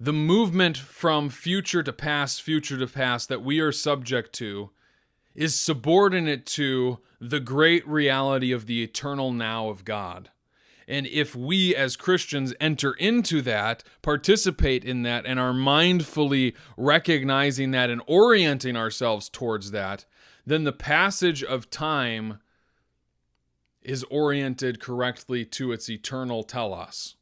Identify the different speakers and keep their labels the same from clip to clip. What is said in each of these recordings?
Speaker 1: the movement from future to past that we are subject to is subordinate to the great reality of the eternal now of God. And if we as Christians enter into that, participate in that, and are mindfully recognizing that and orienting ourselves towards that, then the passage of time is oriented correctly to its eternal telos.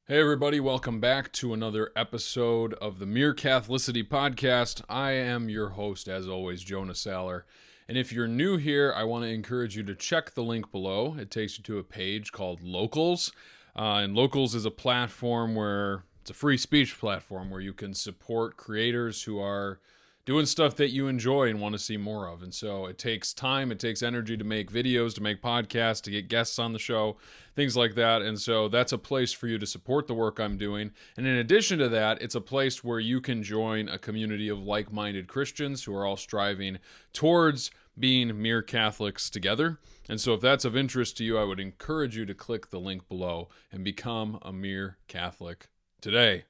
Speaker 1: Hey everybody, welcome back to another episode of the Mere Catholicity Podcast. I am your host, as always, Jonah Saller. And if you're new here, I want to encourage you to check the link below. It takes you to a page called Locals. And Locals is a platform where, it's a free speech platform where you can support creators who are doing stuff that you enjoy and want to see more of. And so it takes time, it takes energy to make videos, to make podcasts, to get guests on the show, things like that. And so that's a place for you to support the work I'm doing. And in addition to that, it's a place where you can join a community of like-minded Christians who are all striving towards being mere Catholics together. And so if that's of interest to you, I would encourage you to click the link below and become a mere Catholic today.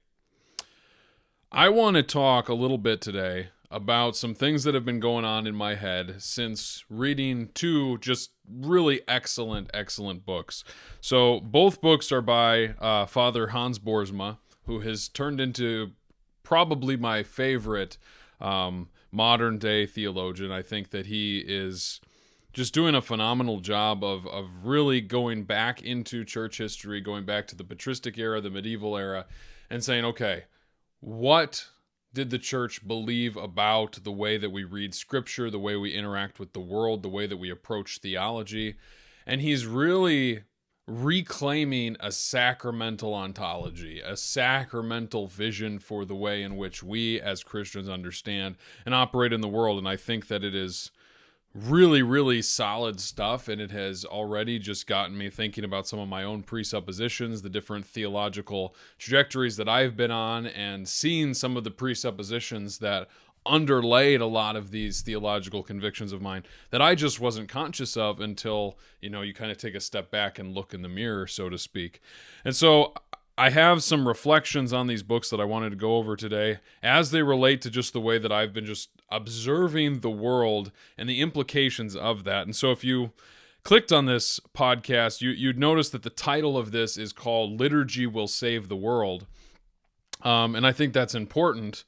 Speaker 1: I want to talk a little bit today about some things that have been going on in my head since reading two just really excellent books. So both books are by Father Hans Boersma, who has turned into probably my favorite modern day theologian. I think that he is just doing a phenomenal job of really going back into church history, going back to the patristic era, the medieval era, and saying, okay, what did the church believe about the way that we read scripture, the way we interact with the world, the way that we approach theology? And he's really reclaiming a sacramental ontology, a sacramental vision for the way in which we as Christians understand and operate in the world. And I think that it is really solid stuff, and it has already just gotten me thinking about some of my own presuppositions, the different theological trajectories that I've been on, and seeing some of the presuppositions that underlaid a lot of these theological convictions of mine that I just wasn't conscious of until, you kind of take a step back and look in the mirror, so to speak. And so I have some reflections on these books that I wanted to go over today as they relate to just the way that I've been just observing the world and the implications of that. And so if you clicked on this podcast, you'd notice that the title of this is called Liturgy Will Save the World. And I think that's important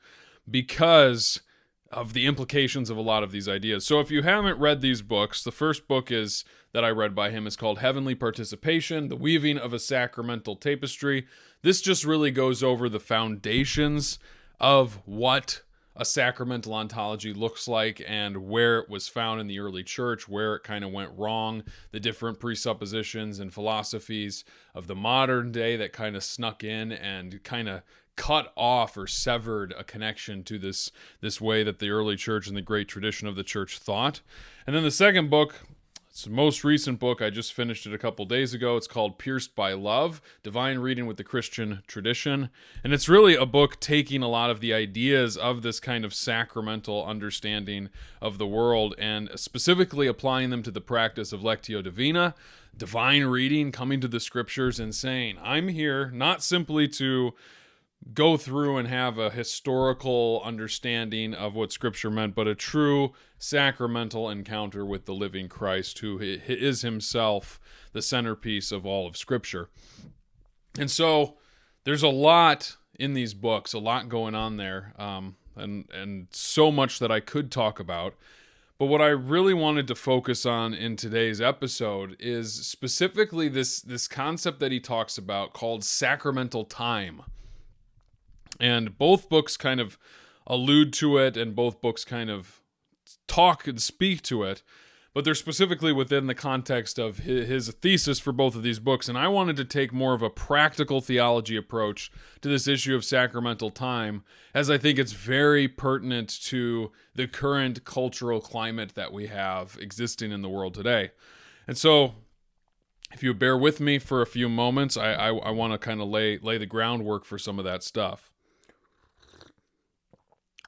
Speaker 1: because of the implications of a lot of these ideas. So if you haven't read these books, the first book that I read by him is called Heavenly Participation, The Weaving of a Sacramental Tapestry. This just really goes over the foundations of what a sacramental ontology looks like and where it was found in the early church, where it kind of went wrong, the different presuppositions and philosophies of the modern day that kind of snuck in and kind of cut off or severed a connection to this way that the early church and the great tradition of the church thought. And then the second book, it's the most recent book. I just finished it a couple days ago. It's called Pierced by Love, Divine Reading with the Christian Tradition. And it's really a book taking a lot of the ideas of this kind of sacramental understanding of the world and specifically applying them to the practice of Lectio Divina, divine reading, coming to the scriptures and saying, I'm here not simply to go through and have a historical understanding of what Scripture meant, but a true sacramental encounter with the living Christ, who is himself the centerpiece of all of Scripture. And so there's a lot in these books, a lot going on there, and so much that I could talk about. But what I really wanted to focus on in today's episode is specifically this concept that he talks about called Sacramental Time. And both books kind of allude to it, and both books kind of talk and speak to it, but they're specifically within the context of his thesis for both of these books. And I wanted to take more of a practical theology approach to this issue of sacramental time, as I think it's very pertinent to the current cultural climate that we have existing in the world today. And so, if you bear with me for a few moments, I want to kind of lay the groundwork for some of that stuff.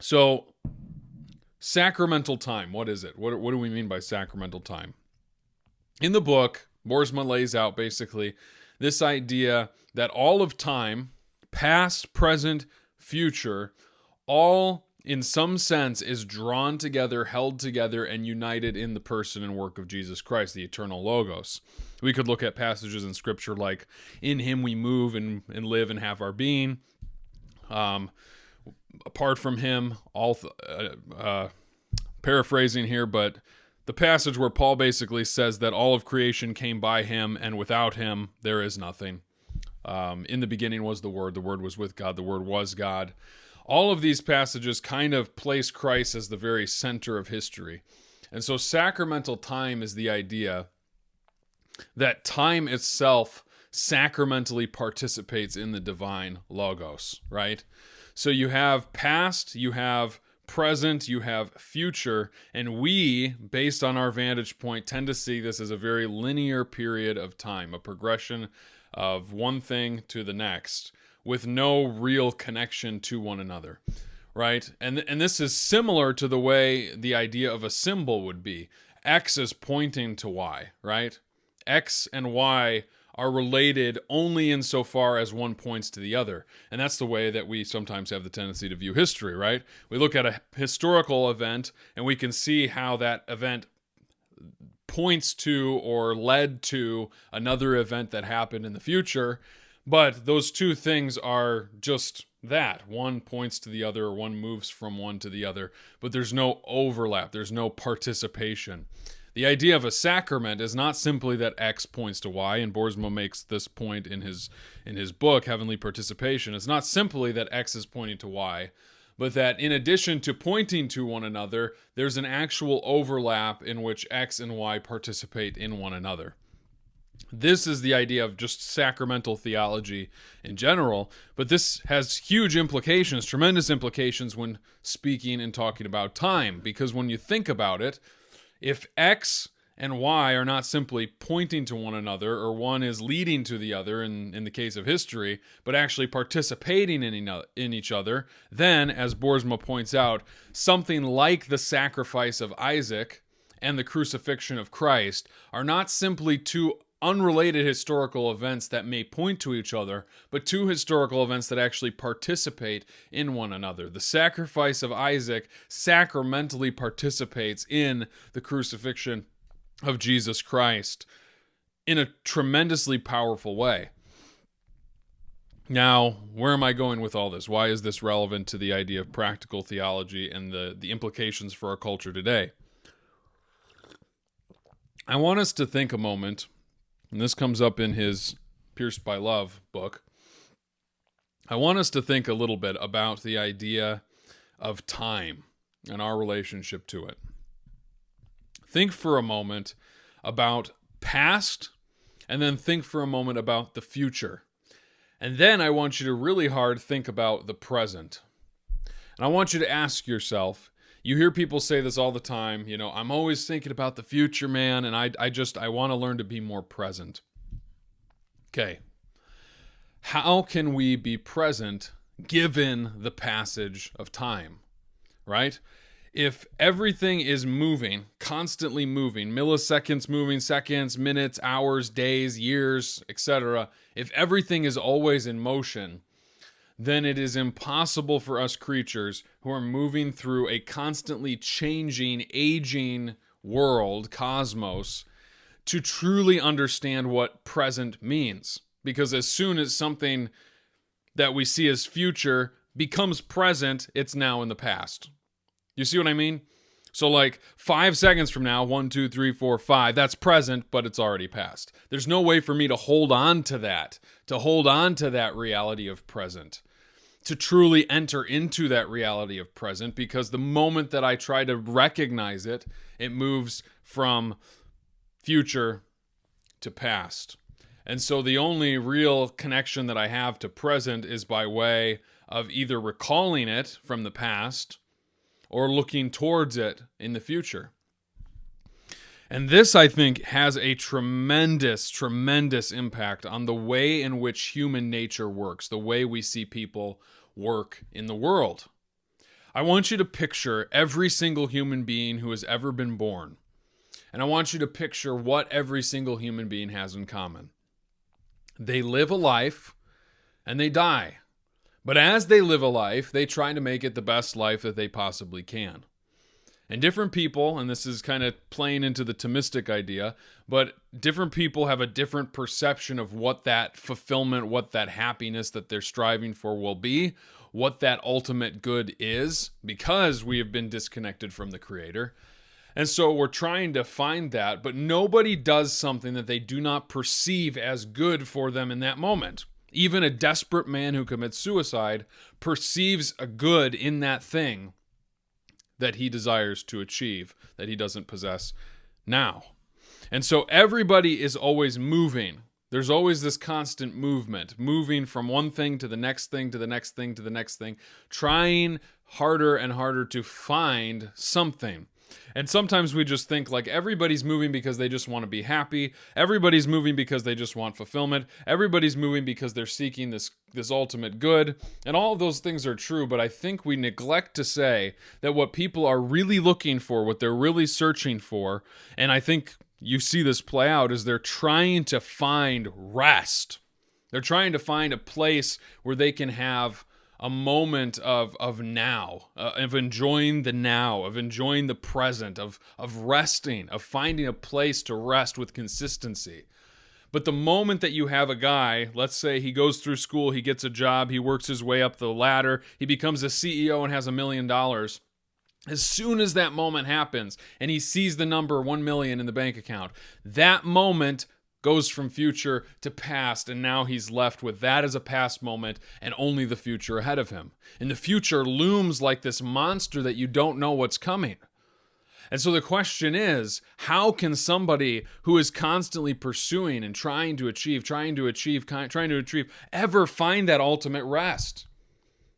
Speaker 1: So, sacramental time, what is it? What do we mean by sacramental time? In the book, Boersma lays out basically this idea that all of time, past, present, future, all in some sense is drawn together, held together, and united in the person and work of Jesus Christ, the eternal Logos. We could look at passages in Scripture like, in him we move and live and have our being. Apart from him, paraphrasing here, but the passage where Paul basically says that all of creation came by him, and without him there is nothing. In the beginning was the Word was with God, the Word was God. All of these passages kind of place Christ as the very center of history. And so sacramental time is the idea that time itself sacramentally participates in the divine Logos, right? So you have past, you have present, you have future, and we, based on our vantage point, tend to see this as a very linear period of time, a progression of one thing to the next, with no real connection to one another, right? And this is similar to the way the idea of a symbol would be. X is pointing to Y, right? X and Y are related only insofar as one points to the other. And that's the way that we sometimes have the tendency to view history, right? We look at a historical event and we can see how that event points to or led to another event that happened in the future. But those two things are just that. One points to the other, or one moves from one to the other, but there's no overlap. There's no participation. The idea of a sacrament is not simply that X points to Y, and Boersma makes this point in his book, Heavenly Participation. It's not simply that X is pointing to Y, but that in addition to pointing to one another, there's an actual overlap in which X and Y participate in one another. This is the idea of just sacramental theology in general, but this has huge implications, tremendous implications when speaking and talking about time, because when you think about it, if X and Y are not simply pointing to one another, or one is leading to the other in the case of history, but actually participating in each other, then, as Boersma points out, something like the sacrifice of Isaac and the crucifixion of Christ are not simply two unrelated historical events that may point to each other, but two historical events that actually participate in one another. The sacrifice of Isaac sacramentally participates in the crucifixion of Jesus Christ in a tremendously powerful way. Now, where am I going with all this? Why is this relevant to the idea of practical theology and the implications for our culture today? I want us to think a moment, and this comes up in his Pierced by Love book. I want us to think a little bit about the idea of time and our relationship to it. Think for a moment about past, and then think for a moment about the future. And then I want you to really hard think about the present. And I want you to ask yourself, you hear people say this all the time, I'm always thinking about the future, man, and I want to learn to be more present. Okay. How can we be present given the passage of time, right? If everything is moving, constantly moving, milliseconds moving, seconds, minutes, hours, days, years, etc., if everything is always in motion, then it is impossible for us creatures who are moving through a constantly changing, aging world, cosmos, to truly understand what present means. Because as soon as something that we see as future becomes present, it's now in the past. You see what I mean? So like 5 seconds from now, 1, 2, 3, 4, 5, that's present, but it's already past. There's no way for me to hold on to that reality of present, to truly enter into that reality of present, because the moment that I try to recognize it, it moves from future to past. And so the only real connection that I have to present is by way of either recalling it from the past or looking towards it in the future. And this, I think, has a tremendous, tremendous impact on the way in which human nature works, the way we see people work in the world. I want you to picture every single human being who has ever been born. And I want you to picture what every single human being has in common. They live a life and they die. But as they live a life, they try to make it the best life that they possibly can. And different people, and this is kind of playing into the Thomistic idea, but different people have a different perception of what that fulfillment, what that happiness that they're striving for will be, what that ultimate good is, because we have been disconnected from the Creator. And so we're trying to find that, but nobody does something that they do not perceive as good for them in that moment. Even a desperate man who commits suicide perceives a good in that thing that he desires to achieve, that he doesn't possess now. And so everybody is always moving. There's always this constant movement, moving from one thing to the next thing, to the next thing, to the next thing, trying harder and harder to find something. And sometimes we just think like everybody's moving because they just want to be happy. Everybody's moving because they just want fulfillment. Everybody's moving because they're seeking this ultimate good. And all of those things are true, but I think we neglect to say that what people are really looking for, what they're really searching for, and I think you see this play out, is they're trying to find rest. They're trying to find a place where they can have a moment of now, of enjoying the now, of enjoying the present, of resting, of finding a place to rest with consistency. But the moment that you have a guy, let's say he goes through school, he gets a job, he works his way up the ladder, he becomes a CEO and has $1 million. As soon as that moment happens and he sees the number 1 million in the bank account, that moment goes from future to past, and now he's left with that as a past moment and only the future ahead of him. And the future looms like this monster that you don't know what's coming. And so the question is, how can somebody who is constantly pursuing and trying to achieve, ever find that ultimate rest?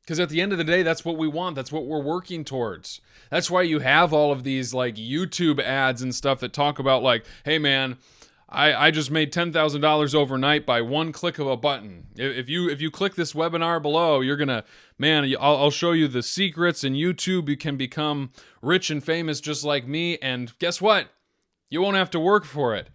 Speaker 1: Because at the end of the day, that's what we want. That's what we're working towards. That's why you have all of these like YouTube ads and stuff that talk about like, hey man, I just made $10,000 overnight by one click of a button. If you click this webinar below, you're gonna, man, I'll show you the secrets in YouTube. You can become rich and famous just like me. And guess what? You won't have to work for it.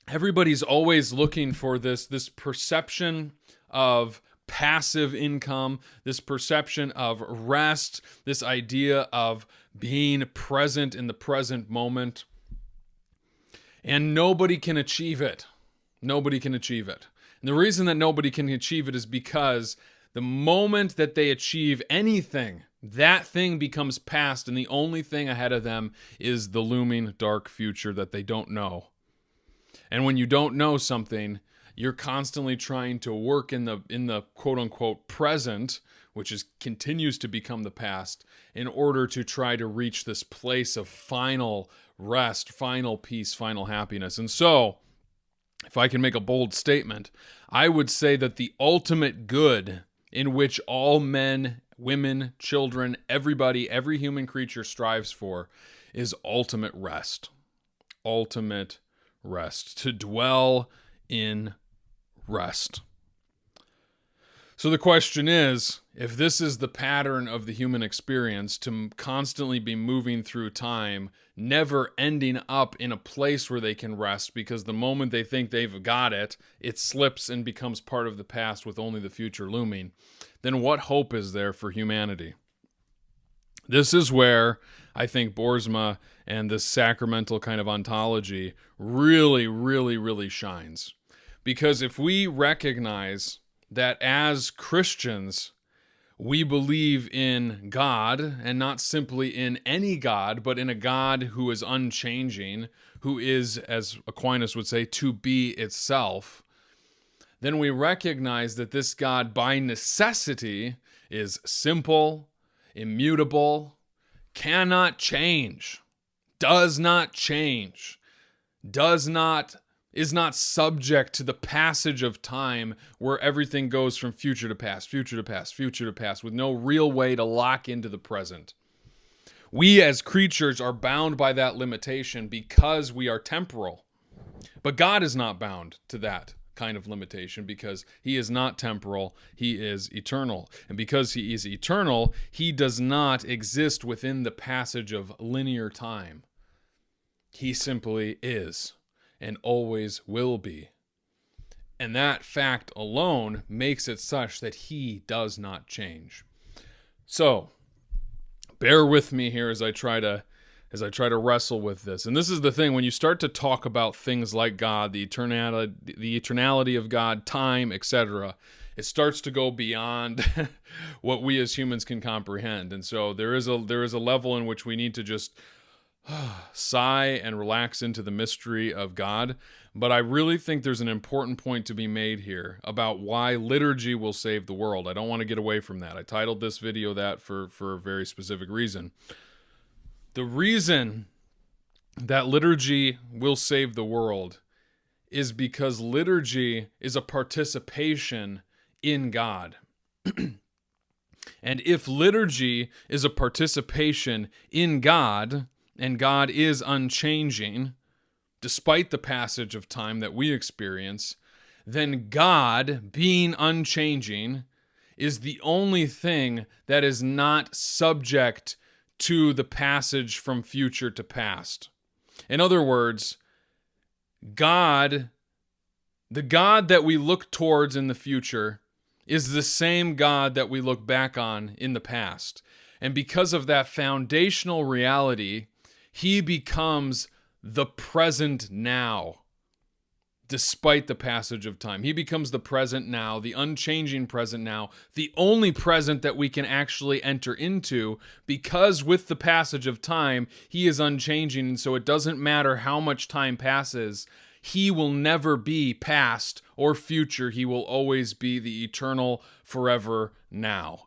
Speaker 1: Everybody's always looking for this perception of passive income, this perception of rest, this idea of being present in the present moment. And nobody can achieve it. Nobody can achieve it. And the reason that nobody can achieve it is because the moment that they achieve anything, that thing becomes past, and the only thing ahead of them is the looming dark future that they don't know. And when you don't know something, you're constantly trying to work in the quote-unquote present, which continues to become the past, in order to try to reach this place of final rest, final peace, final happiness. And so, if I can make a bold statement, I would say that the ultimate good in which all men, women, children, everybody, every human creature strives for is ultimate rest. Ultimate rest. To dwell in rest. So the question is, if this is the pattern of the human experience, to constantly be moving through time, never ending up in a place where they can rest, because the moment they think they've got it, it slips and becomes part of the past with only the future looming, then what hope is there for humanity? This is where I think Boersma and this sacramental kind of ontology really, really, really shines. Because if we recognize that as Christians, we believe in God, and not simply in any God, but in a God who is unchanging, who is, as Aquinas would say, to be itself, then we recognize that this God, by necessity, is simple, immutable, cannot change, does not change, is not subject to the passage of time where everything goes from future to past, future to past, future to past, with no real way to lock into the present. We as creatures are bound by that limitation because we are temporal. But God is not bound to that kind of limitation because he is not temporal, he is eternal. And because he is eternal, he does not exist within the passage of linear time. He simply is and always will be. And that fact alone makes it such that he does not change. So, bear with me here as I try to wrestle with this. And this is the thing, when you start to talk about things like God, the eternality of God, time, etc., it starts to go beyond what we as humans can comprehend. And so there is a level in which we need to just sigh and relax into the mystery of God. But I really think there's an important point to be made here about why liturgy will save the world. I don't want to get away from that. I titled this video that for a very specific reason. The reason that liturgy will save the world is because liturgy is a participation in God. And if liturgy is a participation in God, and God is unchanging, despite the passage of time that we experience, then God, being unchanging, is the only thing that is not subject to the passage from future to past. In other words, God, the God that we look towards in the future, is the same God that we look back on in the past. And because of that foundational reality, he becomes the present now, despite the passage of time. He becomes the present now, the unchanging present now, the only present that we can actually enter into, because with the passage of time, he is unchanging, and so it doesn't matter how much time passes, he will never be past or future. He will always be the eternal, forever now.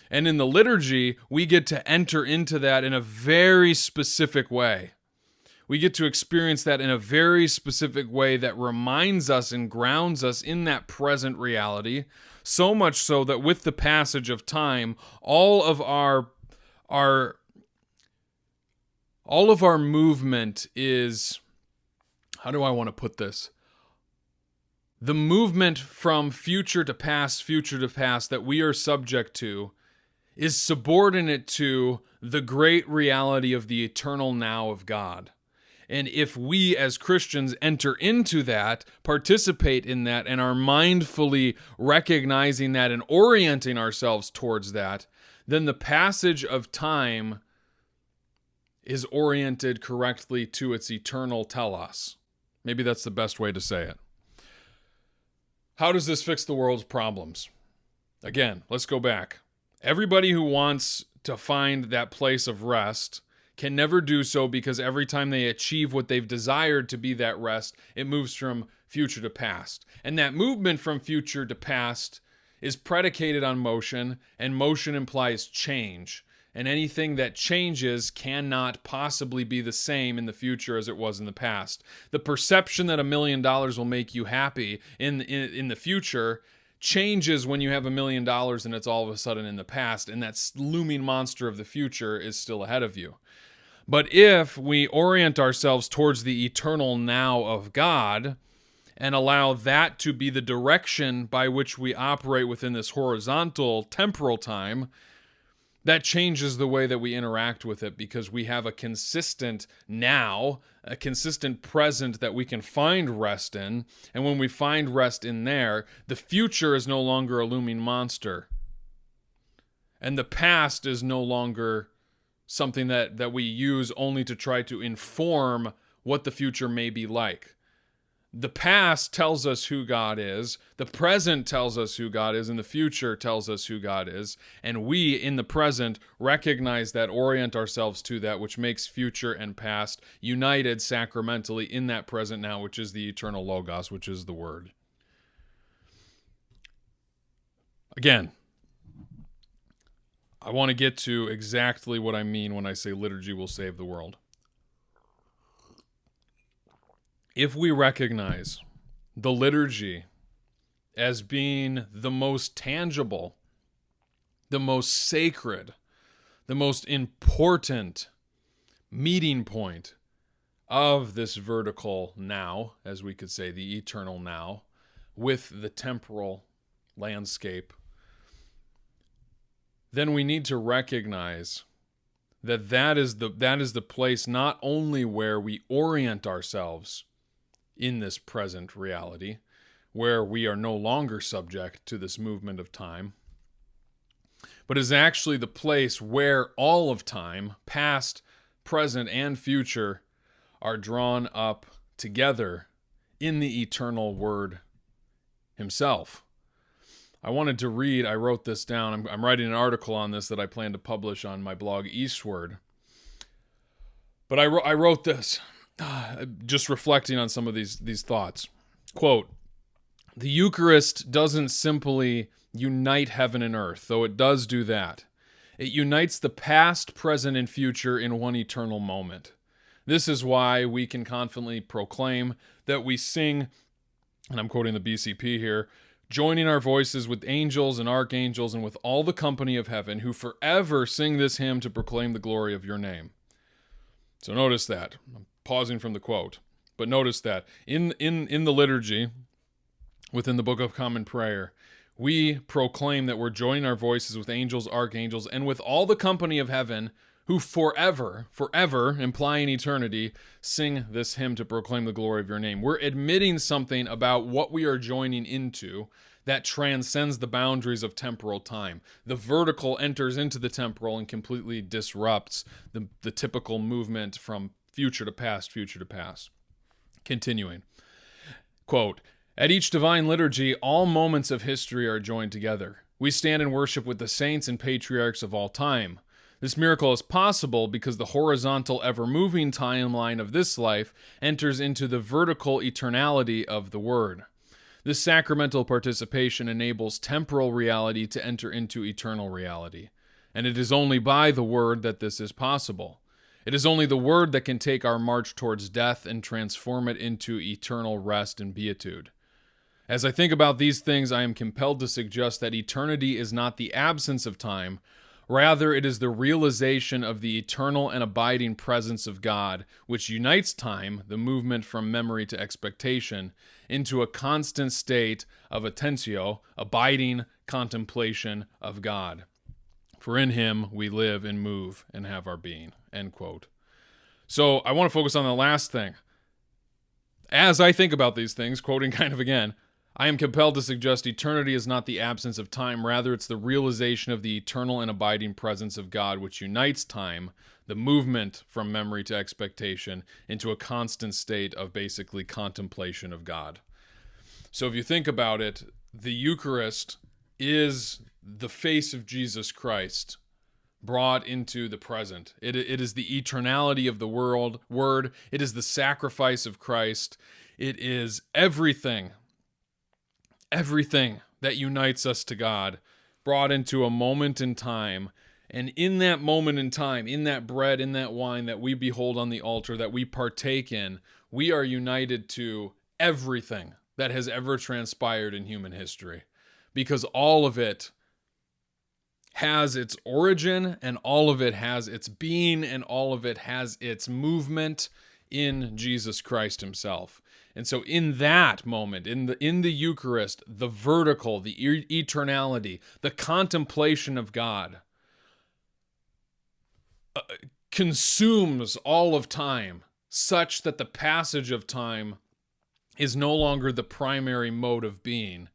Speaker 1: And in the liturgy, we get to enter into that in a very specific way. We get to experience that in a very specific way that reminds us and grounds us in that present reality, so much so that with the passage of time, all of our movement is, how do I want to put this? The movement from future to past that we are subject to is subordinate to the great reality of the eternal now of God. And if we as Christians enter into that, participate in that, and are mindfully recognizing that and orienting ourselves towards that, then the passage of time is oriented correctly to its eternal telos. Maybe that's the best way to say it. How does this fix the world's problems? Again, let's go back. Everybody who wants to find that place of rest can never do so, because every time they achieve what they've desired to be that rest, it moves from future to past. And that movement from future to past is predicated on motion, and motion implies change. And anything that changes cannot possibly be the same in the future as it was in the past. The perception that $1 million will make you happy in the future changes when you have $1 million and it's all of a sudden in the past, and that looming monster of the future is still ahead of you. But if we orient ourselves towards the eternal now of God and allow that to be the direction by which we operate within this horizontal temporal time, that changes the way that we interact with it, because we have a consistent now, a consistent present that we can find rest in. And when we find rest in there, the future is no longer a looming monster. And the past is no longer something that we use only to try to inform what the future may be like. The past tells us who God is, the present tells us who God is, and the future tells us who God is. And we, in the present, recognize that, orient ourselves to that, which makes future and past united sacramentally in that present now, which is the eternal Logos, which is the Word. Again, I want to get to exactly what I mean when I say liturgy will save the world. If we recognize the liturgy as being the most tangible, the most sacred, the most important meeting point of this vertical now, as we could say, the eternal now, with the temporal landscape, then we need to recognize that is the place not only where we orient ourselves in this present reality, where we are no longer subject to this movement of time, but is actually the place where all of time, past, present, and future, are drawn up together in the eternal Word Himself. I wrote this down. I'm writing an article on this that I plan to publish on my blog Eastward. But I wrote this, just reflecting on some of these thoughts. Quote, "The Eucharist doesn't simply unite heaven and earth, though it does do that. It unites the past, present, and future in one eternal moment. This is why we can confidently proclaim that we sing," and I'm quoting the BCP here, "joining our voices with angels and archangels and with all the company of heaven, who forever sing this hymn to proclaim the glory of your name." So notice that. I'm pausing from the quote. But notice that in the liturgy, within the Book of Common Prayer, we proclaim that we're joining our voices with angels, archangels, and with all the company of heaven, who forever, implying eternity, sing this hymn to proclaim the glory of your name. We're admitting something about what we are joining into that transcends the boundaries of temporal time. The vertical enters into the temporal and completely disrupts the typical movement from future to past, future to past. Continuing, quote, "At each divine liturgy, all moments of history are joined together. We stand in worship with the saints and patriarchs of all time. This miracle is possible because the horizontal, ever-moving timeline of this life enters into the vertical eternality of the Word. This sacramental participation enables temporal reality to enter into eternal reality. And it is only by the Word that this is possible. It is only the Word that can take our march towards death and transform it into eternal rest and beatitude. As I think about these things, I am compelled to suggest that eternity is not the absence of time. Rather, it is the realization of the eternal and abiding presence of God, which unites time, the movement from memory to expectation, into a constant state of attentio, abiding contemplation of God. For in Him we live and move and have our being." End quote. So I want to focus on the last thing. As I think about these things, quoting kind of again, I am compelled to suggest eternity is not the absence of time, rather it's the realization of the eternal and abiding presence of God, which unites time, the movement from memory to expectation, into a constant state of basically contemplation of God. So if you think about it, the Eucharist is the face of Jesus Christ brought into the present. It is the eternality of the Word. It is the sacrifice of Christ. It is everything that unites us to God, brought into a moment in time. And in that moment in time, in that bread, in that wine that we behold on the altar, that we partake in, we are united to everything that has ever transpired in human history. Because all of it has its origin, and all of it has its being, and all of it has its movement in Jesus Christ Himself. And so in that moment, in the Eucharist, the vertical, the eternality, the contemplation of God consumes all of time, such that the passage of time is no longer the primary mode of being.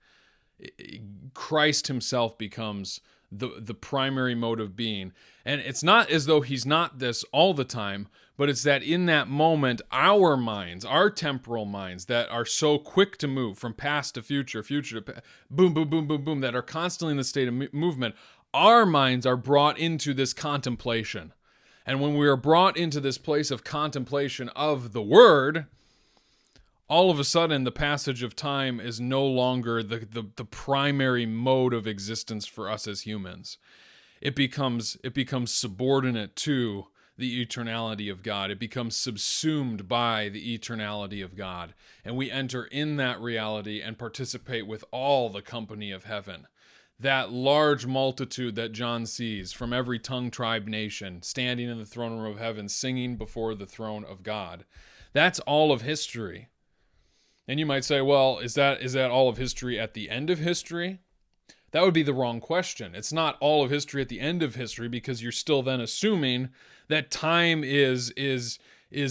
Speaker 1: Christ Himself becomes the primary mode of being. And it's not as though He's not this all the time, but it's that in that moment, our minds, our temporal minds that are so quick to move from past to future, future to boom, boom, boom, boom, boom, that are constantly in the state of movement, our minds are brought into this contemplation. And when we are brought into this place of contemplation of the Word, all of a sudden the passage of time is no longer the primary mode of existence for us as humans. It becomes subordinate to the eternality of God. It becomes subsumed by the eternality of God. And we enter in that reality and participate with all the company of heaven. That large multitude that John sees from every tongue, tribe, nation, standing in the throne room of heaven, singing before the throne of God. That's all of history. And you might say, well, is that all of history at the end of history? That would be the wrong question. It's not all of history at the end of history, because you're still then assuming that time is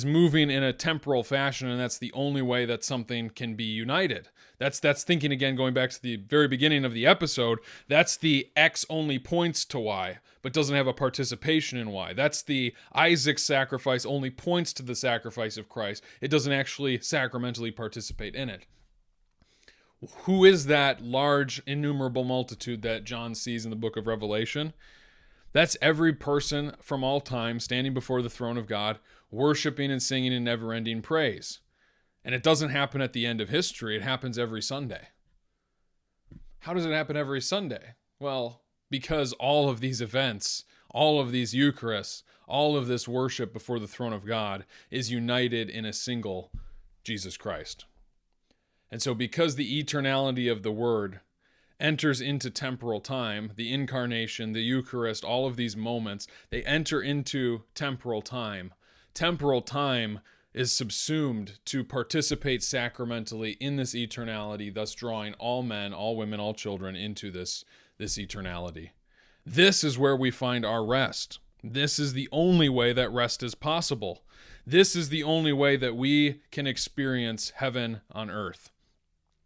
Speaker 1: moving in a temporal fashion, and that's the only way that something can be united. That's thinking, again, going back to the very beginning of the episode, that's the X only points to Y, but doesn't have a participation in Y. That's the Isaac sacrifice only points to the sacrifice of Christ. It doesn't actually sacramentally participate in it. Who is that large, innumerable multitude that John sees in the book of Revelation? That's every person from all time standing before the throne of God, worshiping and singing in never-ending praise. And it doesn't happen at the end of history. It happens every Sunday. How does it happen every Sunday? Well, because all of these events, all of these Eucharists, all of this worship before the throne of God is united in a single Jesus Christ. And so because the eternality of the Word enters into temporal time, the incarnation, the Eucharist, all of these moments, they enter into temporal time. Temporal time is subsumed to participate sacramentally in this eternality, thus drawing all men, all women, all children into this eternality. This is where we find our rest. This is the only way that rest is possible. This is the only way that we can experience heaven on earth.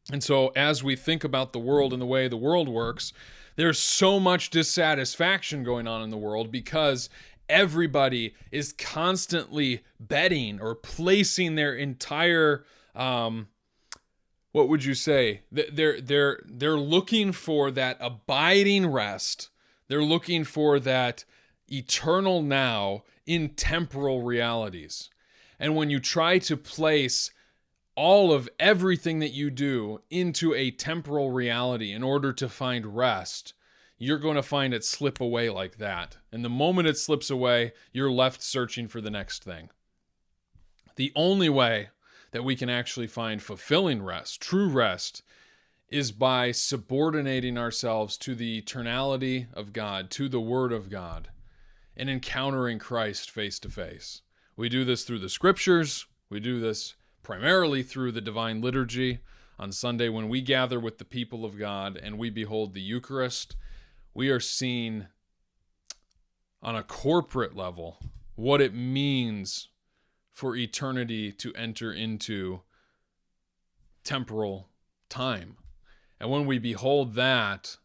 Speaker 1: And so as we think about the world and the way the world works, there's so much dissatisfaction going on in the world because everybody is constantly betting or placing their entire, what would you say? They're looking for that abiding rest. They're looking for that eternal now in temporal realities. And when you try to place all of everything that you do into a temporal reality in order to find rest, you're going to find it slip away like that. And the moment it slips away, you're left searching for the next thing. The only way that we can actually find fulfilling rest, true rest, is by subordinating ourselves to the eternality of God, to the Word of God, and encountering Christ face to face. We do this through the Scriptures. We do this primarily through the Divine Liturgy. On Sunday, when we gather with the people of God and we behold the Eucharist, we are seeing on a corporate level what it means for eternity to enter into temporal time. And when we behold that,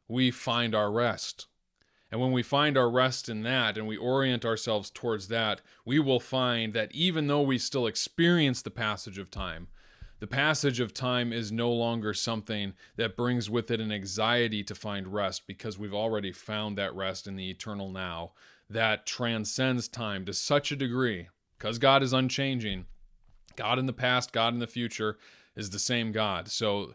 Speaker 1: we find our rest. And when we find our rest in that and we orient ourselves towards that, we will find that even though we still experience the passage of time is no longer something that brings with it an anxiety to find rest, because we've already found that rest in the eternal now that transcends time to such a degree, because God is unchanging. God in the past, God in the future is the same God. So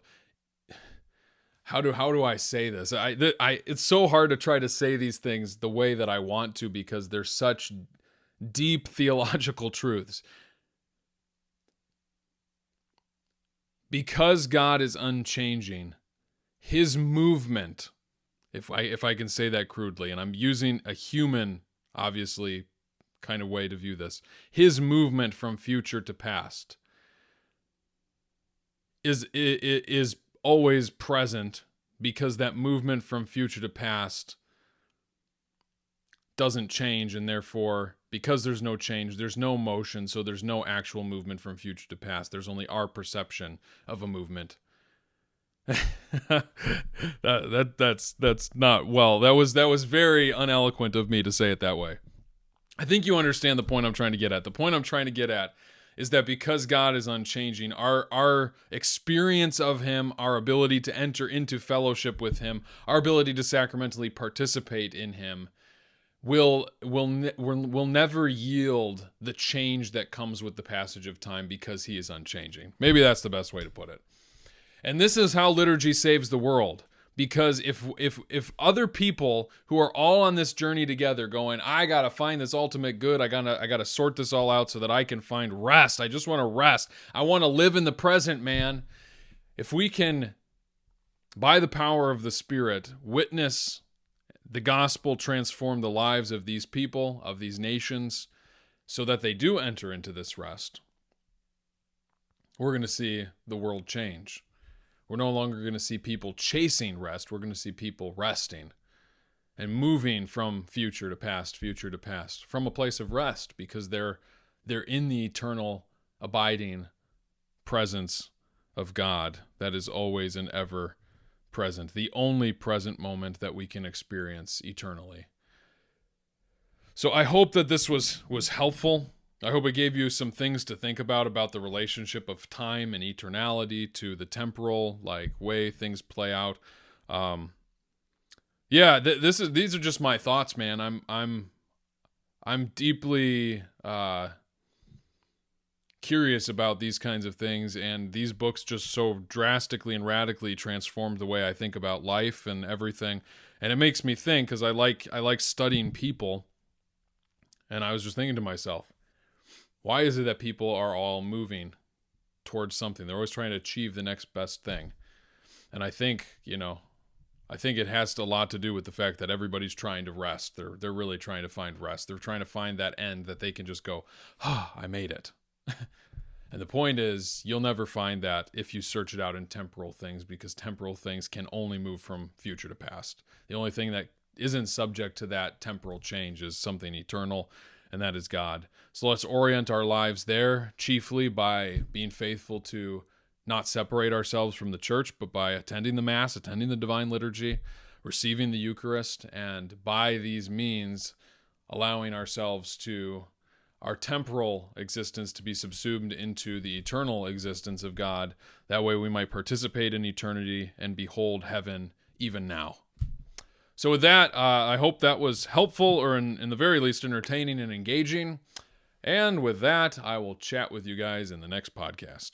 Speaker 1: how do I say this? It's so hard to try to say these things the way that I want to, because they're such deep theological truths. Because God is unchanging, his movement, if I can say that crudely, and I'm using a human, obviously, kind of way to view this, his movement from future to past is always present, because that movement from future to past doesn't change, and therefore, because there's no change, there's no motion, so there's no actual movement from future to past. There's only our perception of a movement. That's not, well, that was very uneloquent of me to say it that way. I think you understand the point I'm trying to get at. The point I'm trying to get at is that because God is unchanging, our experience of him, our ability to enter into fellowship with him, our ability to sacramentally participate in him will never yield the change that comes with the passage of time, because he is unchanging. Maybe that's the best way to put it. And this is how liturgy saves the world. Because if other people who are all on this journey together going, I got to find this ultimate good, I got to sort this all out so that I can find rest. I just want to rest. I want to live in the present, man. If we can, by the power of the Spirit, witness the gospel transform the lives of these people, of these nations, so that they do enter into this rest, we're going to see the world change. We're no longer going to see people chasing rest. We're going to see people resting and moving from future to past, from a place of rest, because they're in the eternal, abiding presence of God that is always and ever present, the only present moment that we can experience eternally. So I hope that this was helpful. I hope it gave you some things to think about the relationship of time and eternality to the temporal, way things play out. These are just my thoughts, man. I'm deeply curious about these kinds of things, and these books just so drastically and radically transformed the way I think about life and everything. And it makes me think, because I like studying people, and I was just thinking to myself, why is it that people are all moving towards something? They're always trying to achieve the next best thing. And I think it has a lot to do with the fact that everybody's trying to rest. They're really trying to find rest. They're trying to find that end that they can just go, I made it. And the point is, you'll never find that if you search it out in temporal things, because temporal things can only move from future to past. The only thing that isn't subject to that temporal change is something eternal, and that is God. So let's orient our lives there, chiefly by being faithful to not separate ourselves from the church, but by attending the Mass, attending the Divine Liturgy, receiving the Eucharist, and by these means allowing our temporal existence to be subsumed into the eternal existence of God. That way we might participate in eternity and behold heaven even now. So with that, I hope that was helpful, or in the very least entertaining and engaging. And with that, I will chat with you guys in the next podcast.